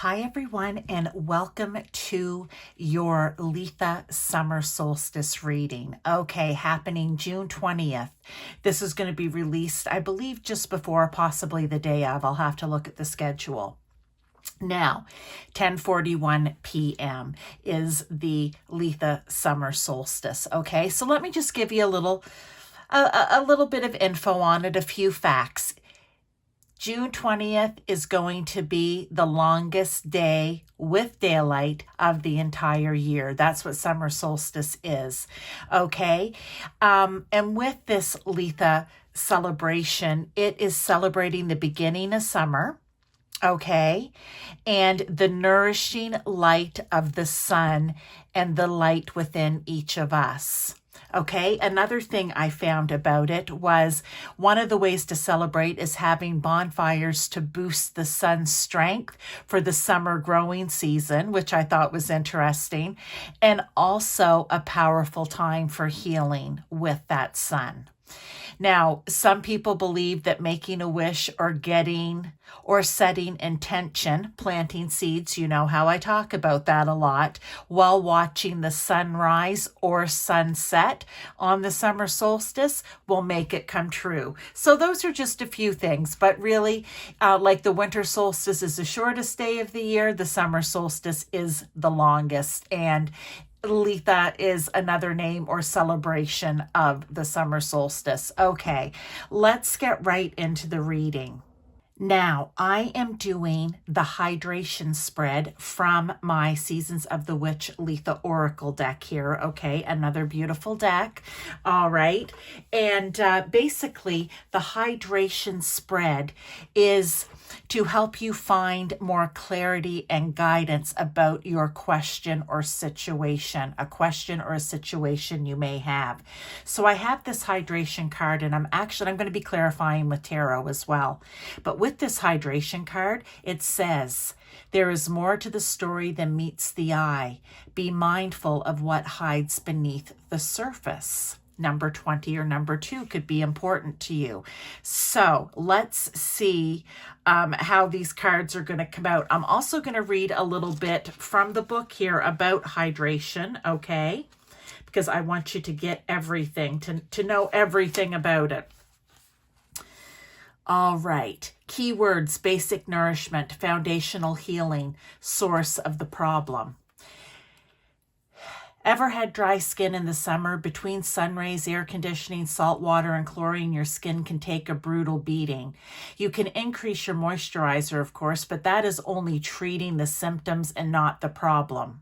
Hi everyone, and welcome to your Letha Summer Solstice reading. Okay, happening June 20th. This is going to be released, I believe, just before, possibly the day of. I'll have to look at the schedule. Now, 10:41 p.m. is the Letha Summer Solstice. Okay, so let me just give you a little bit of info on it, a few facts. June 20th is going to be the longest day with daylight of the entire year. That's what summer solstice is. Okay. And with this Letha celebration, it is celebrating the beginning of summer. Okay. And the nourishing light of the sun and the light within each of us. Okay, another thing I found about it was one of the ways to celebrate is having bonfires to boost the sun's strength for the summer growing season, which I thought was interesting, and also a powerful time for healing with that sun. Now, some people believe that making a wish or setting intention, planting seeds, you know how I talk about that a lot, while watching the sunrise or sunset on the summer solstice will make it come true. So those are just a few things, but really, like the winter solstice is the shortest day of the year, the summer solstice is the longest, and Letha is another name or celebration of the summer solstice. Okay, let's get right into the reading. Now, I am doing the hydration spread from my Seasons of the Witch Letha Oracle deck here. Okay, another beautiful deck. All right, and basically the hydration spread is to help you find more clarity and guidance about your question or situation, a question or a situation you may have. So I have this hydration card, and I'm going to be clarifying with tarot as well. But with this hydration card, it says, there is more to the story than meets the eye. Be mindful of what hides beneath the surface. Number 20 or number 2 could be important to you. So let's see how these cards are going to come out. I'm also going to read a little bit from the book here about hydration, okay? Because I want you to get everything, to know everything about it. All right. Keywords: basic nourishment, foundational healing, source of the problem. Ever had dry skin in the summer? Between sun rays, air conditioning, salt water, and chlorine, your skin can take a brutal beating. You can increase your moisturizer, of course, but that is only treating the symptoms and not the problem.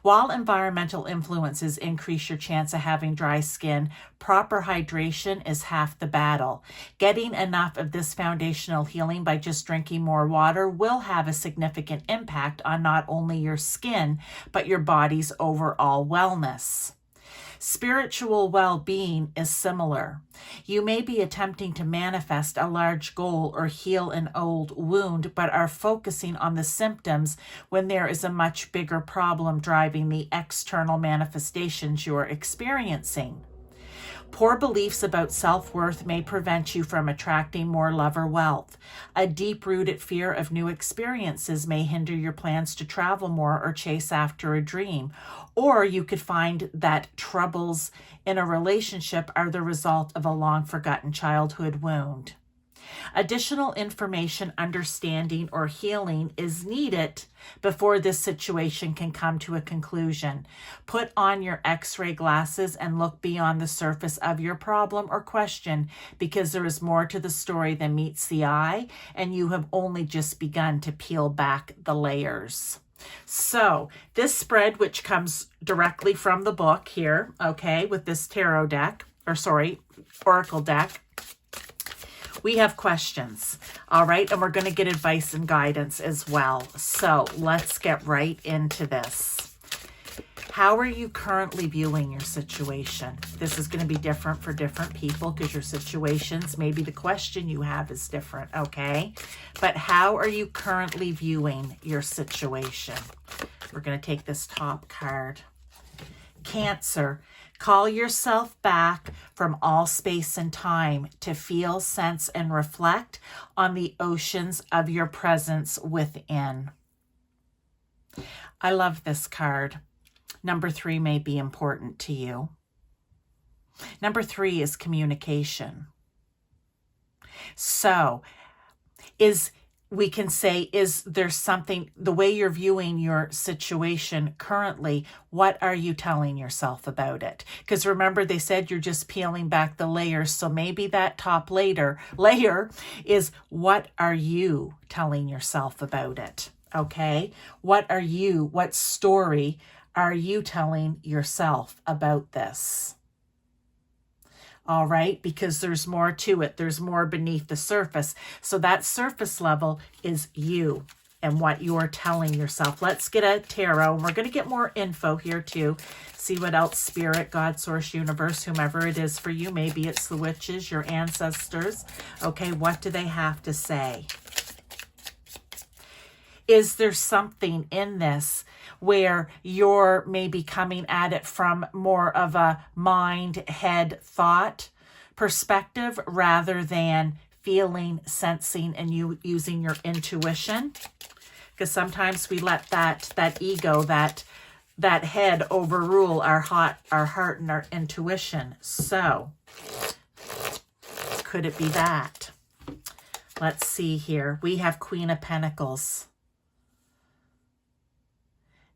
While environmental influences increase your chance of having dry skin, proper hydration is half the battle. Getting enough of this foundational healing by just drinking more water will have a significant impact on not only your skin, but your body's overall wellness. Spiritual well-being is similar. You may be attempting to manifest a large goal or heal an old wound, but are focusing on the symptoms when there is a much bigger problem driving the external manifestations you're experiencing. Poor beliefs about self-worth may prevent you from attracting more love or wealth. A deep-rooted fear of new experiences may hinder your plans to travel more or chase after a dream. Or you could find that troubles in a relationship are the result of a long-forgotten childhood wound. Additional information, understanding, or healing is needed before this situation can come to a conclusion. Put on your X-ray glasses and look beyond the surface of your problem or question, because there is more to the story than meets the eye, and you have only just begun to peel back the layers. So this spread, which comes directly from the book here, okay, with this tarot deck, oracle deck, we have questions, all right? And we're going to get advice and guidance as well. So let's get right into this. How are you currently viewing your situation? This is going to be different for different people because your situations, maybe the question you have is different, okay? But how are you currently viewing your situation? We're going to take this top card. Cancer. Call yourself back from all space and time to feel, sense, and reflect on the oceans of your presence within. I love this card. Number 3 may be important to you. Number 3 is communication. So we can say, is there something, the way you're viewing your situation currently, what are you telling yourself about it? Because remember, they said you're just peeling back the layers. So maybe that top layer is, what are you telling yourself about it? Okay. What story are you telling yourself about this? All right, because there's more to it. There's more beneath the surface. So that surface level is you and what you're telling yourself. Let's get a tarot, and we're going to get more info here too. See what else Spirit, God, Source, Universe, whomever it is for you. Maybe it's the witches, your ancestors. Okay, what do they have to say? Is there something in this where you're maybe coming at it from more of a mind, head, thought perspective rather than feeling, sensing, and you using your intuition? Because sometimes we let that ego, that head overrule our heart and our intuition. So could it be that? Let's see here. We have Queen of Pentacles.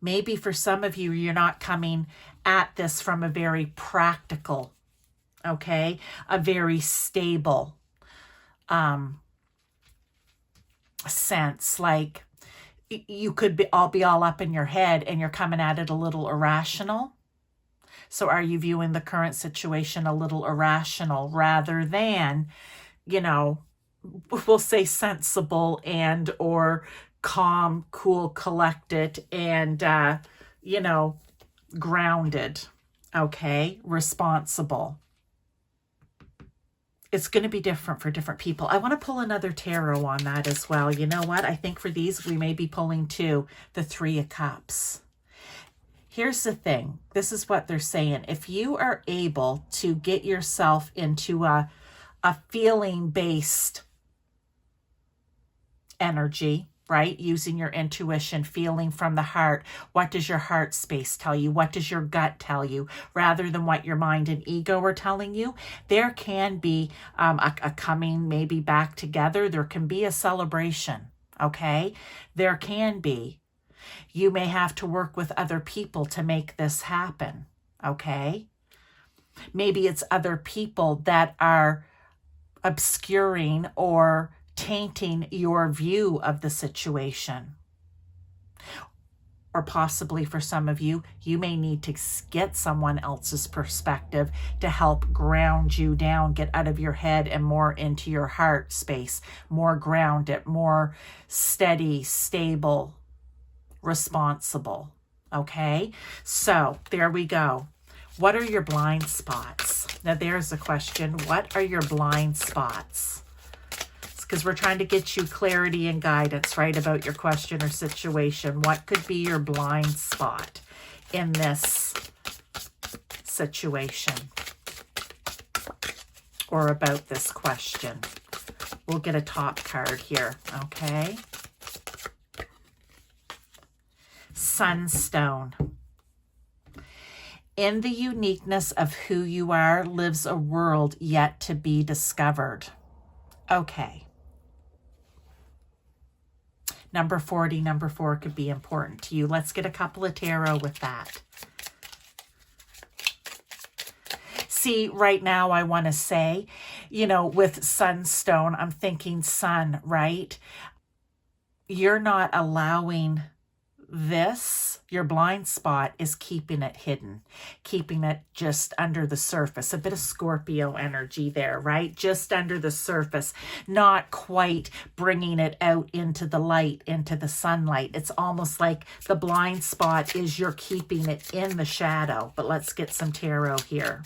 Maybe for some of you, you're not coming at this from a very practical, okay, a very stable sense. Like you could be all up in your head and you're coming at it a little irrational. So are you viewing the current situation a little irrational rather than, we'll say sensible and or calm, cool, collected, and, grounded, okay, responsible. It's going to be different for different people. I want to pull another tarot on that as well. You know what? I think for these, we may be pulling two, the 3 of Cups. Here's the thing. This is what they're saying. If you are able to get yourself into a feeling-based energy, right? Using your intuition, feeling from the heart. What does your heart space tell you? What does your gut tell you? Rather than what your mind and ego are telling you, there can be a coming maybe back together. There can be a celebration, okay? There can be. You may have to work with other people to make this happen, okay? Maybe it's other people that are obscuring or tainting your view of the situation. Or possibly for some of you, you may need to get someone else's perspective to help ground you down, get out of your head and more into your heart space, more grounded, more steady, stable, responsible. Okay? So there we go. What are your blind spots? Now there's a question. What are your blind spots? Because we're trying to get you clarity and guidance, right, about your question or situation. What could be your blind spot in this situation or about this question? We'll get a top card here, okay? Sunstone. In the uniqueness of who you are lives a world yet to be discovered. Okay. Number 40, number 4 could be important to you. Let's get a couple of tarot with that. See, right now I want to say, with Sunstone, I'm thinking sun, right? You're not allowing this, your blind spot is keeping it hidden, keeping it just under the surface. A bit of Scorpio energy there, right? Just under the surface, not quite bringing it out into the light, into the sunlight. It's almost like the blind spot is you're keeping it in the shadow. But let's get some tarot here.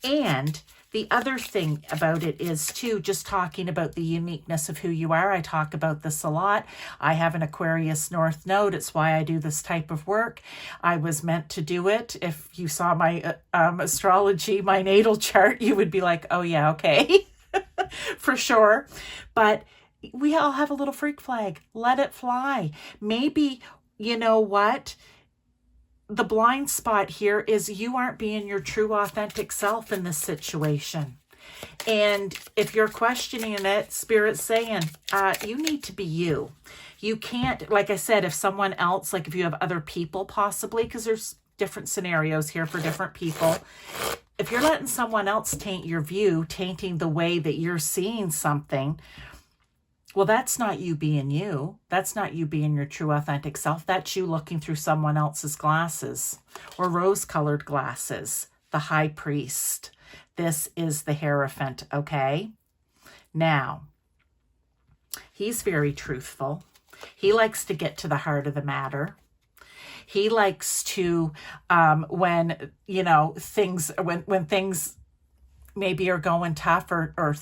And the other thing about it is, too, just talking about the uniqueness of who you are. I talk about this a lot. I have an Aquarius North Node. It's why I do this type of work. I was meant to do it. If you saw my astrology, my natal chart, you would be like, oh, yeah, okay, for sure. But we all have a little freak flag. Let it fly. Maybe you know what? The blind spot here is you aren't being your true authentic self in this situation. And if you're questioning it, Spirit's saying, you need to be you. You can't, like I said, if someone else, like if you have other people possibly, because there's different scenarios here for different people. If you're letting someone else taint your view, tainting the way that you're seeing something, well, that's not you being you. That's not you being your true authentic self. That's you looking through someone else's glasses or rose-colored glasses. The high priest. This is the Hierophant, okay? Now, he's very truthful. He likes to get to the heart of the matter. He likes to, when, you know, when things maybe are going tough or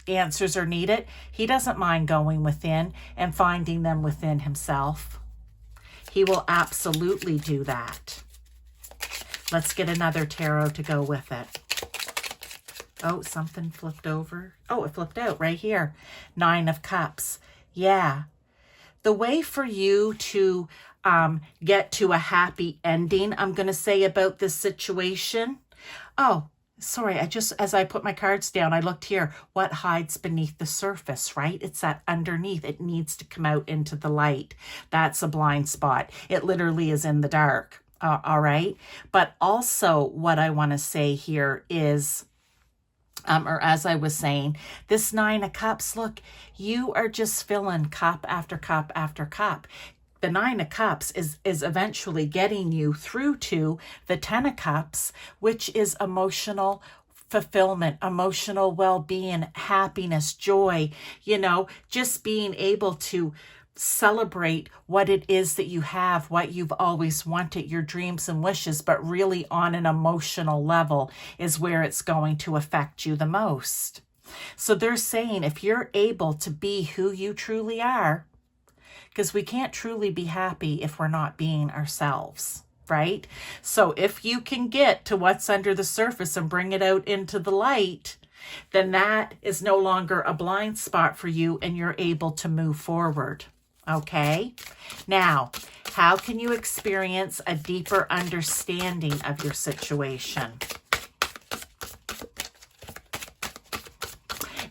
answers are needed, he doesn't mind going within and finding them within himself. He will absolutely do that. Let's get another tarot to go with it. Oh, something flipped over. Oh, it flipped out right here. 9 of Cups. Yeah. The way for you to get to a happy ending, I'm going to say about this situation. Oh, sorry. As I put my cards down, I looked here. What hides beneath the surface, right? It's that underneath. It needs to come out into the light. That's a blind spot. It literally is in the dark. All right. But also what I want to say here is, or as I was saying, this 9 of Cups, look, you are just filling cup after cup after cup. The 9 of Cups is eventually getting you through to the 10 of Cups, which is emotional fulfillment, emotional well-being, happiness, joy, you know, just being able to celebrate what it is that you have, what you've always wanted, your dreams and wishes, but really on an emotional level is where it's going to affect you the most. So they're saying if you're able to be who you truly are, because we can't truly be happy if we're not being ourselves, right? So if you can get to what's under the surface and bring it out into the light, then that is no longer a blind spot for you and you're able to move forward. Okay? Now, how can you experience a deeper understanding of your situation?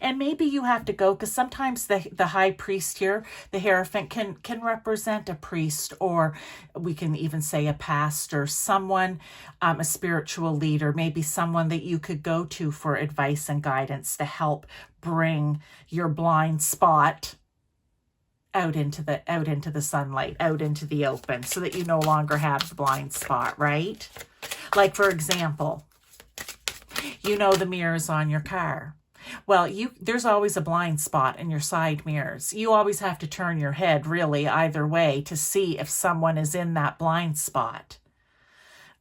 And maybe you have to go, because sometimes the high priest here, the Hierophant, can represent a priest, or we can even say a pastor, someone, a spiritual leader, maybe someone that you could go to for advice and guidance to help bring your blind spot out into the sunlight, out into the open, so that you no longer have the blind spot, right? Like, for example, you know the mirrors on your car. Well, there's always a blind spot in your side mirrors. You always have to turn your head, really, either way, to see if someone is in that blind spot.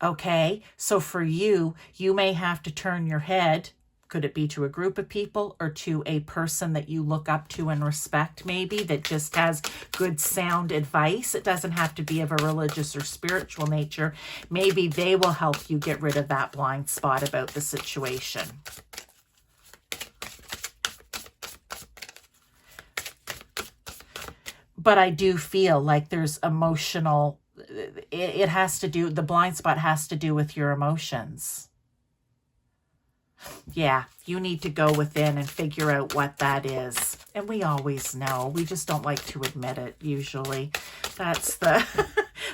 Okay? So for you, you may have to turn your head. Could it be to a group of people or to a person that you look up to and respect, maybe, that just has good sound advice? It doesn't have to be of a religious or spiritual nature. Maybe they will help you get rid of that blind spot about the situation. But I do feel like there's emotional, it has to do, the blind spot has to do with your emotions. Yeah, you need to go within and figure out what that is. And we always know. We just don't like to admit it, usually. That's the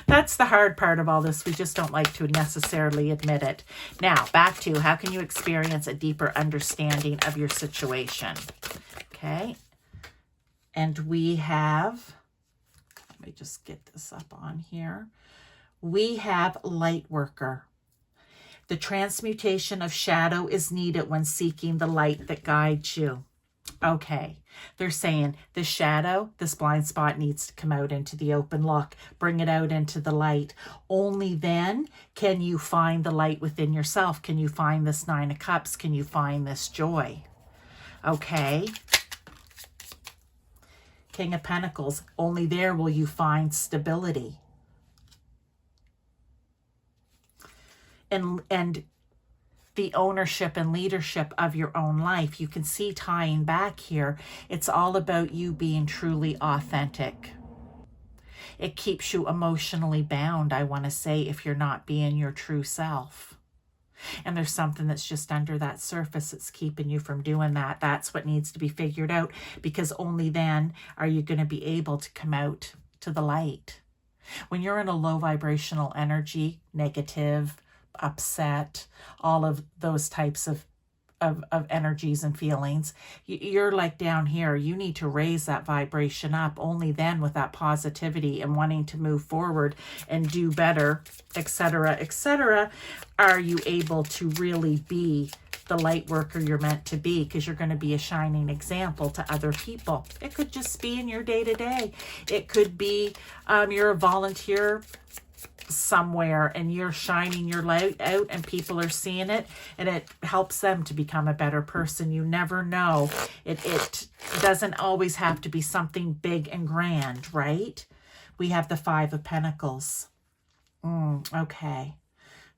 that's the hard part of all this. We just don't like to necessarily admit it. Now, back to how can you experience a deeper understanding of your situation? Okay. And we have, let me just get this up on here. We have light worker. The transmutation of shadow is needed when seeking the light that guides you. Okay, they're saying the shadow, this blind spot needs to come out into the open. Look, bring it out into the light. Only then can you find the light within yourself. Can you find this 9 of Cups? Can you find this joy? Okay. King of Pentacles, only there will you find stability. And the ownership and leadership of your own life. You can see tying back here, it's all about you being truly authentic. It keeps you emotionally bound, I want to say, if you're not being your true self. And there's something that's just under that surface that's keeping you from doing that. That's what needs to be figured out, because only then are you going to be able to come out to the light. When you're in a low vibrational energy, negative, upset, all of those types of energies and feelings, you're like down here. You need to raise that vibration up. Only then, with that positivity and wanting to move forward and do better, etc., are you able to really be the light worker you're meant to be, because you're going to be a shining example to other people. It could just be in your day-to-day. It could be you're a volunteer somewhere and you're shining your light out and people are seeing it, and it helps them to become a better person. You never know. It doesn't always have to be something big and grand, right? We have the Five of Pentacles. Okay.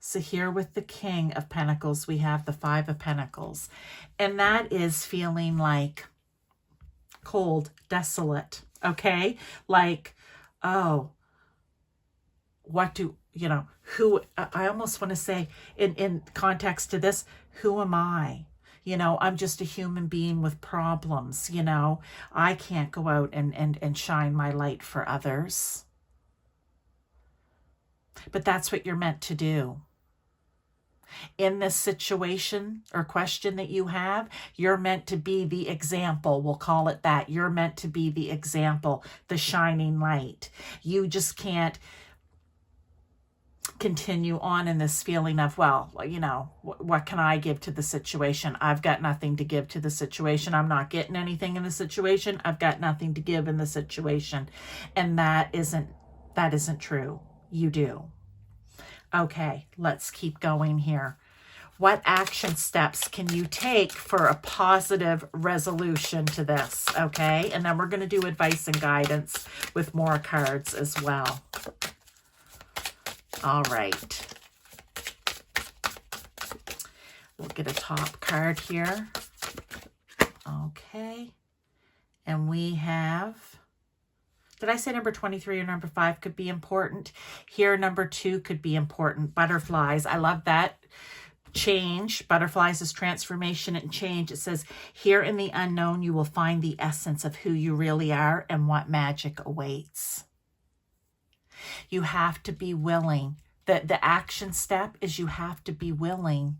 So here with the King of Pentacles, we have the Five of Pentacles. And that is feeling like cold, desolate, okay? Like, oh, what do, who, I almost want to say in context to this, who am I? I'm just a human being with problems, I can't go out and shine my light for others. But that's what you're meant to do. In this situation or question that you have, you're meant to be the example. We'll call it that. You're meant to be the example, the shining light. You just can't continue on in this feeling of, well, what can I give to the situation? I've got nothing to give to the situation. I'm not getting anything in the situation. I've got nothing to give in the situation. And that isn't true. You do. Okay, let's keep going here. What action steps can you take for a positive resolution to this? Okay, and then we're going to do advice and guidance with more cards as well. All right. We'll get a top card here. Okay. And we have, did I say number 23 or number 5 could be important? Here, number 2 could be important. Butterflies. I love that. Change. Butterflies is transformation and change. It says, here in the unknown, you will find the essence of who you really are and what magic awaits. You have to be willing. The action step is you have to be willing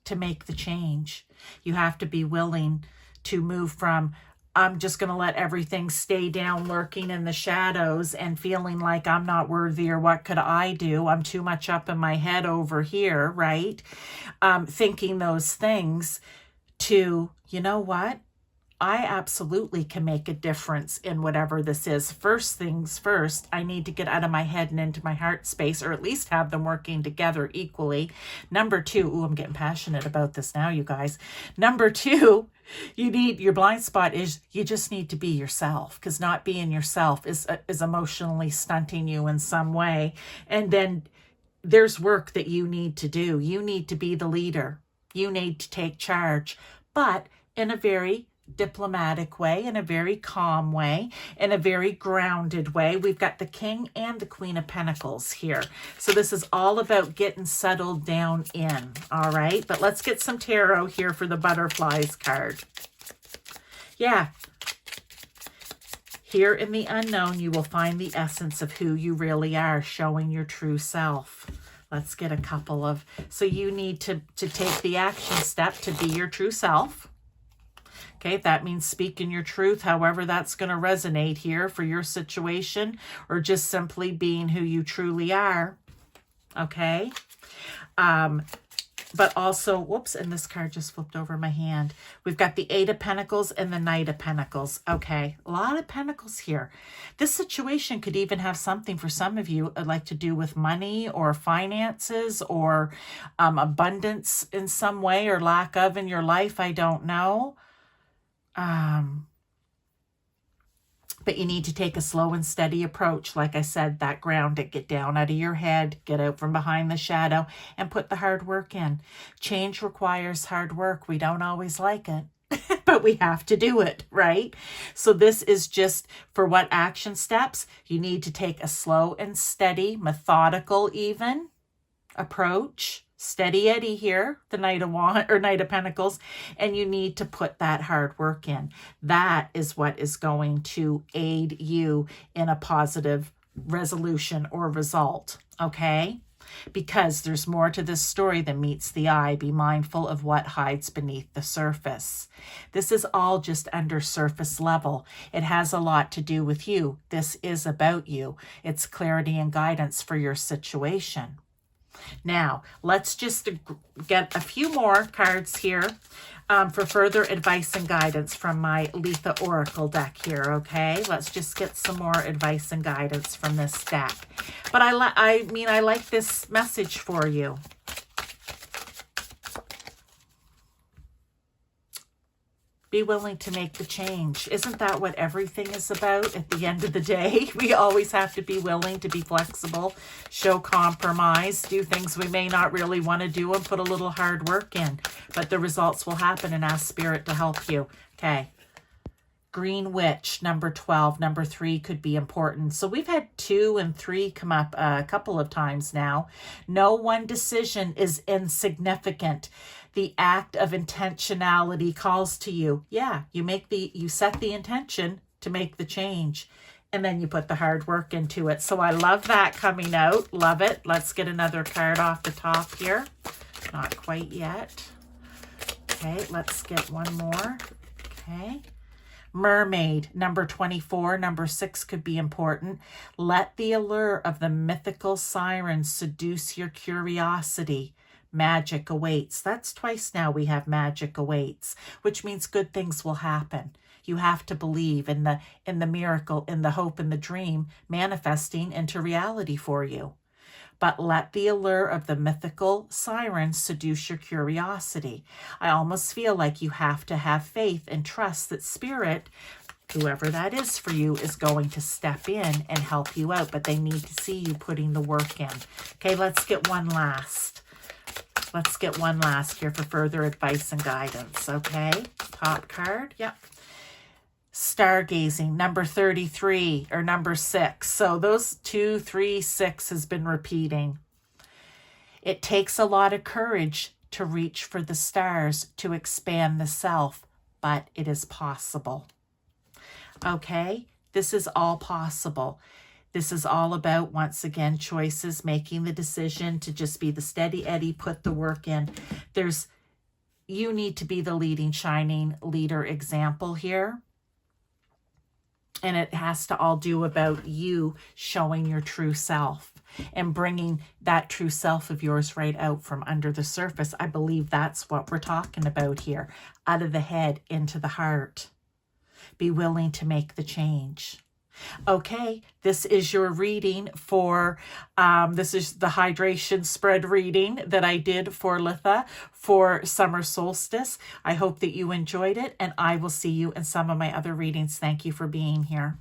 to make the change. You have to be willing to move from, I'm just going to let everything stay down, lurking in the shadows and feeling like I'm not worthy or what could I do? I'm too much up in my head over here, right? Thinking those things to, you know what? I absolutely can make a difference in whatever this is. First things first, I need to get out of my head and into my heart space, or at least have them working together equally. Number 2, I'm getting passionate about this now, you guys. Number 2, your blind spot is you just need to be yourself, because not being yourself is emotionally stunting you in some way. And then there's work that you need to do. You need to be the leader. You need to take charge, but in a very diplomatic way, in a very calm way, in a very grounded way. We've got the King and the Queen of Pentacles here. So this is all about getting settled down in. All right. But let's get some tarot here for the butterflies card. Yeah. Here in the unknown, you will find the essence of who you really are, showing your true self. Let's get a couple of, so you need to take the action step to be your true self. Okay, that means speaking your truth, however that's going to resonate here for your situation, or just simply being who you truly are. Okay. But also, whoops, and this card just flipped over my hand. We've got the 8 of Pentacles and the Knight of Pentacles. Okay, a lot of Pentacles here. This situation could even have something for some of you like to do with money or finances or abundance in some way, or lack of in your life. I don't know. But you need to take a slow and steady approach. Like I said, that grounded, get down out of your head, get out from behind the shadow, and put the hard work in. Change requires hard work. We don't always like it, but we have to do it, right? So this is just for what action steps? You need to take a slow and steady, methodical even approach. Steady Eddie here, the Knight of Pentacles, and you need to put that hard work in. That is what is going to aid you in a positive resolution or result, okay? Because there's more to this story than meets the eye. Be mindful of what hides beneath the surface. This is all just under surface level. It has a lot to do with you. This is about you. It's clarity and guidance for your situation. Now, let's just get a few more cards here for further advice and guidance from my Litha Oracle deck here, okay? Let's just get some more advice and guidance from this deck. But I like this message for you. Be willing to make the change. Isn't that what everything is about at the end of the day? We always have to be willing to be flexible, show compromise, do things we may not really want to do, and put a little hard work in. But the results will happen, and ask Spirit to help you. Okay. Green Witch, number 12. Number 3 could be important. So we've had 2 and 3 come up a couple of times now. No one decision is insignificant. The act of intentionality calls to you. Yeah, you set the intention to make the change, and then you put the hard work into it. So I love that coming out. Love it. Let's get another card off the top here. Not quite yet. Okay, let's get one more. Okay. Mermaid, number 24. Number 6 could be important. Let the allure of the mythical siren seduce your curiosity. Magic awaits. That's twice now we have magic awaits, which means good things will happen. You have to believe in the miracle, in the hope, in the dream manifesting into reality for you. But let the allure of the mythical siren seduce your curiosity. I almost feel like you have to have faith and trust that Spirit, whoever that is for you, is going to step in and help you out, but they need to see you putting the work in. Okay, let's get one last. Let's get one last here for further advice and guidance, okay? Top card, yep. Stargazing, number 33, or number 6. So those 2, 3, 6 has been repeating. It takes a lot of courage to reach for the stars, to expand the self, but it is possible. Okay? This is all possible. This is all about, once again, choices, making the decision to just be the steady Eddie, put the work in. You need to be the leading, shining leader example here. And it has to all do about you showing your true self and bringing that true self of yours right out from under the surface. I believe that's what we're talking about here. Out of the head into the heart. Be willing to make the change. Okay, this is your reading for, this is the hydration spread reading that I did for Litha for summer solstice. I hope that you enjoyed it, and I will see you in some of my other readings. Thank you for being here.